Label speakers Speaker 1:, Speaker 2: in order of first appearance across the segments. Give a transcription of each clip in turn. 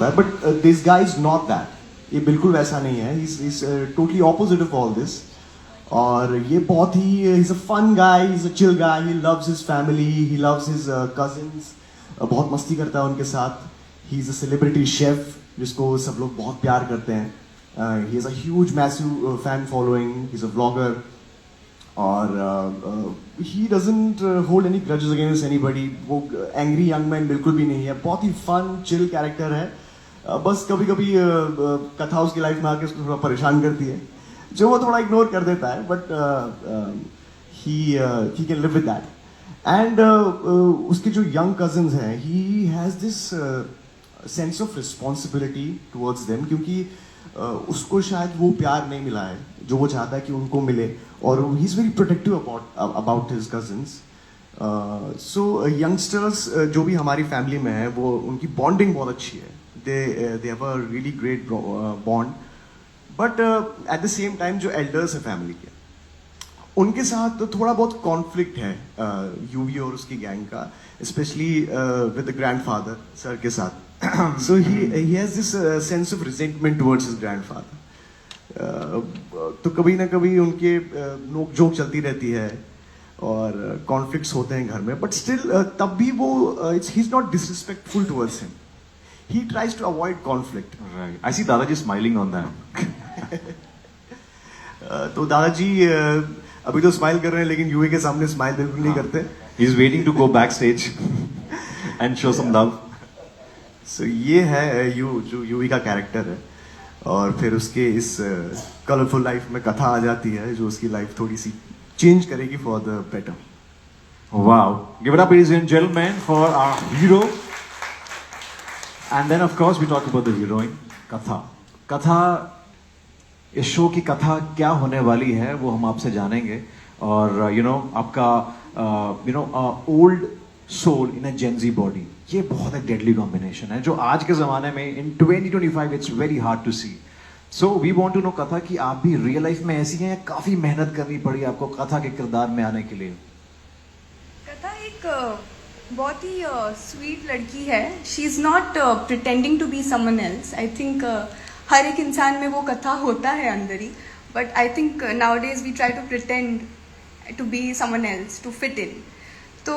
Speaker 1: होता है, but this guy is not that. ये बिल्कुल वैसा नहीं है. Is totally opposite of all this. और ये बहुत he is a fun guy, is a chill guy. He loves his family, he loves his cousins. बहुत मस्ती करता है उनके साथ. He is a celebrity chef जिसको सब लोग बहुत प्यार करते हैं. He is a huge massive fan following. He is a vlogger. और he doesn't hold any grudges against anybody. वो एंग्री यंग मैन बिल्कुल भी नहीं है. बहुत ही फन चिल कैरेक्टर है. बस कभी कभी कथा उसकी लाइफ में आके उसको थोड़ा परेशान करती है, जो वो थोड़ा इग्नोर कर देता है. But he can live with that. And उसके जो यंग कजिन्स हैं, he has this sense of responsibility towards them, क्योंकि उसको शायद वो प्यार नहीं मिला है जो वो चाहता है कि उनको मिले. और he is very protective about his cousins. So youngsters जो भी हमारी फैमिली में है, वो उनकी बॉन्डिंग बहुत अच्छी है. They have a really great bond. But at the same time जो एल्डर्स है फैमिली के, उनके साथ तो थोड़ा बहुत कॉन्फ्लिक्ट है यूवी और उसकी गैंग का, specially with the grandfather sir के साथ. So he has this sense of resentment towards his grandfather. तो कभी ना कभी उनके नोक जोक चलती रहती है और कॉन्फ्लिक्ट्स होते हैं घर में. बट स्टिल तब भी वो he is not disrespectful towards him. He tries to avoid conflict.
Speaker 2: Right. I see Dadaji smiling on that.
Speaker 1: तो दादाजी अभी तो स्माइल कर रहे हैं, लेकिन यूए के सामने स्माइल बिल्कुल नहीं करते.
Speaker 2: He's waiting to go backstage and show some love.
Speaker 1: सो ये है जो यूवी का कैरेक्टर है. और फिर उसके इस कलरफुल लाइफ में कथा आ जाती है, जो उसकी लाइफ थोड़ी सी चेंज करेगी for the better.
Speaker 2: Wow. Give it up, ladies and gentlemen, for our hero. And then, of course, we talk about the heroine, Katha. Katha, इस शो की कथा क्या होने वाली है वो हम आपसे जानेंगे. और आपका old soul in a Gen Z body, ये बहुत एक डेडली कॉम्बिनेशन है जो आज के ज़माने में in 2025 it's very hard to see. So we want to know कथा कि आप भी रियल लाइफ में ऐसी हैं या काफ़ी मेहनत करनी पड़ी आपको कथा के किरदार में आने के लिए?
Speaker 3: कथा एक बहुत ही स्वीट लड़की है. She is not pretending to be someone else. I think हर एक इंसान में वो कथा होता है अंदर ही. But I think nowadays we try to pretend to be someone else to fit in. तो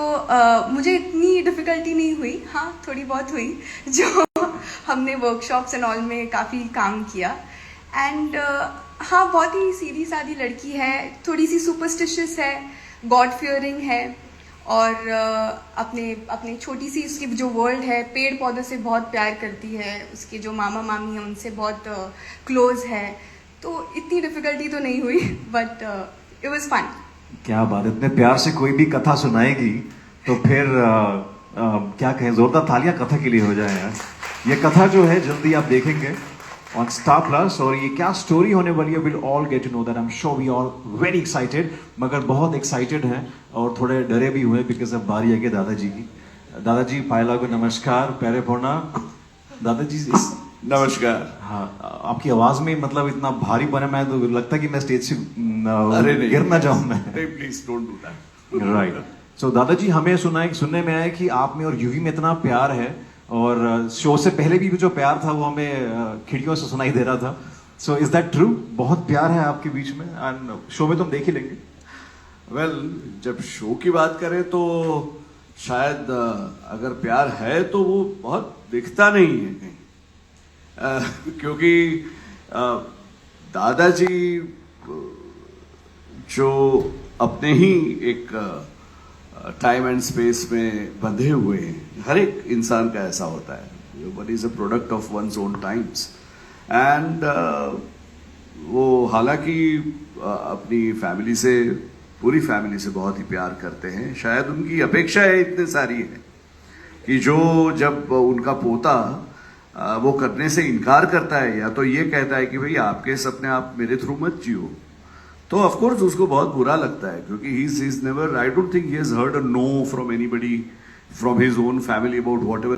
Speaker 3: मुझे इतनी डिफ़िकल्टी नहीं हुई. हाँ, थोड़ी बहुत हुई, जो हमने वर्कशॉप्स एंड ऑल में काफ़ी काम किया. एंड हाँ, बहुत ही सीधी सादी लड़की है, थोड़ी सी सुपरस्टिशियस है, गॉड फियरिंग है. और अपने छोटी सी उसकी जो वर्ल्ड है, पेड़ पौधों से बहुत प्यार करती है. उसके जो मामा मामी हैं उनसे बहुत क्लोज है. तो इतनी डिफ़िकल्टी तो नहीं हुई, बट इट वॉज फन.
Speaker 2: क्या बात, इतने प्यार से कोई भी कथा सुनाएगी तो फिर क्या कहें, जोरदार तालियां कथा के लिए हो जाए यार. ये कथा जो है जल्दी आप देखेंगे ऑन स्टार प्लस. और ये क्या स्टोरी होने वाली है, will all get to know that. I am sure we all very excited, मगर बहुत एक्साइटेड हैं और थोड़े डरे भी हुए बिकॉज अब बारी है कि दादाजी की. दादाजी पायला को नमस्कार, प्यारे पोना. दादाजी
Speaker 4: नमस्कार.
Speaker 2: हाँ, आपकी आवाज में मतलब इतना भारी बने, मैं तो लगता कि मैं स्टेज से गिर ना जाऊं मैं.
Speaker 4: Please don't do that.
Speaker 2: Right. So दादाजी, हमें सुनने में आया कि आप में और यूवी में इतना प्यार है, और शो से पहले भी जो प्यार था वो हमें खिड़कियों से सुनाई दे रहा था. So is that true? बहुत प्यार है आपके बीच में, एंड शो में तो हम देख ही लेंगे.
Speaker 4: वेल, जब शो की बात करें तो शायद अगर प्यार है तो वो बहुत दिखता नहीं है कहीं. क्योंकि दादाजी जो अपने ही एक टाइम एंड स्पेस में बंधे हुए हैं, हर एक इंसान का ऐसा होता है. One is a product of one's own times. And वो हालांकि अपनी फैमिली से, पूरी फैमिली से बहुत ही प्यार करते हैं. शायद उनकी अपेक्षाएं इतनी सारी है कि जो जब उनका पोता वो करने से इनकार करता है, या तो ये कहता है कि भाई आपके सपने आप मेरे थ्रू मत जियो, तो ऑफ कोर्स उसको बहुत बुरा लगता है. क्योंकि he is never, I don't think he has heard a know from anybody from his own family about whatever